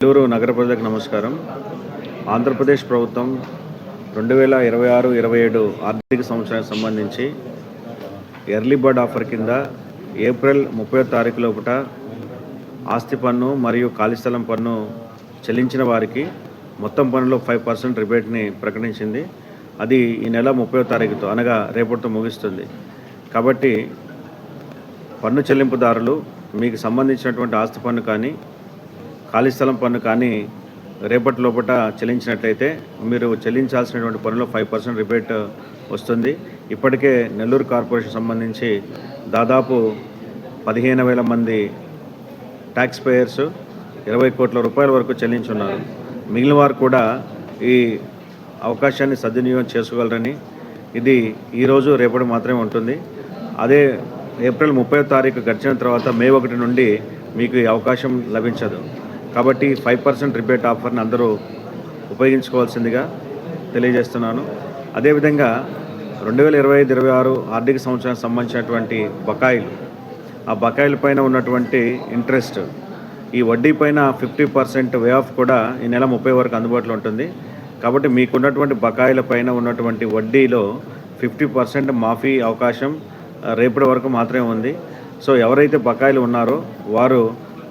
నెల్లూరు నగర ప్రజలకు నమస్కారం. ఆంధ్రప్రదేశ్ ప్రభుత్వం 2026-27 ఆర్థిక సంవత్సరానికి సంబంధించి ఎర్లీ బర్డ్ ఆఫర్ కింద ఏప్రిల్ 30వ తారీఖు లోపల ఆస్తి పన్ను మరియు ఖాళీ స్థలం పన్ను చెల్లించిన వారికి మొత్తం పన్నులో 5% రిబేట్ని ప్రకటించింది. అది ఈ నెల 30వ తారీఖుతో అనగా రేపటితో ముగుస్తుంది. కాబట్టి పన్ను చెల్లింపుదారులు మీకు సంబంధించినటువంటి ఆస్తి పన్ను కానీ ఖాళీ స్థలం పన్ను కానీ రేపటి లోపల చెల్లించినట్లయితే మీరు చెల్లించాల్సినటువంటి పన్నులో 5% రిబేట్ వస్తుంది. ఇప్పటికే నెల్లూరు కార్పొరేషన్ సంబంధించి దాదాపు 15,000 మంది ట్యాక్స్ పేయర్స్ 20 కోట్ల రూపాయల వరకు చెల్లించున్నారు. మిగిలిన వారు కూడా ఈ అవకాశాన్ని సద్వినియోగం చేసుకోగలరని, ఇది ఈరోజు రేపటి మాత్రమే ఉంటుంది. అదే ఏప్రిల్ 30వ తారీఖు గడిచిన తర్వాత మే 1 నుండి మీకు ఈ అవకాశం లభించదు. కాబట్టి 5% రిబేట్ ఆఫర్ని అందరూ ఉపయోగించుకోవాల్సిందిగా తెలియజేస్తున్నాను. అదేవిధంగా 2025-26 ఆర్థిక సంవత్సరానికి సంబంధించినటువంటి బకాయిలు, ఆ బకాయిల పైన ఉన్నటువంటి ఇంట్రెస్ట్, ఈ వడ్డీ పైన 50% వే ఆఫ్ కూడా ఈ నెల 30 వరకు అందుబాటులో ఉంటుంది. కాబట్టి మీకున్నటువంటి బకాయిల పైన ఉన్నటువంటి వడ్డీలో 50% మాఫీ అవకాశం రేపటి వరకు మాత్రమే ఉంది. సో ఎవరైతే బకాయిలు ఉన్నారో వారు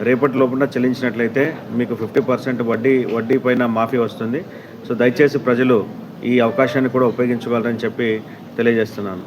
రేపటి లోపల చెల్లించినట్లయితే మీకు 50% వడ్డీ పైన మాఫీ వస్తుంది. సో దయచేసి ప్రజలు ఈ అవకాశాన్ని కూడా ఉపయోగించుకోవాలని చెప్పి తెలియజేస్తున్నాను.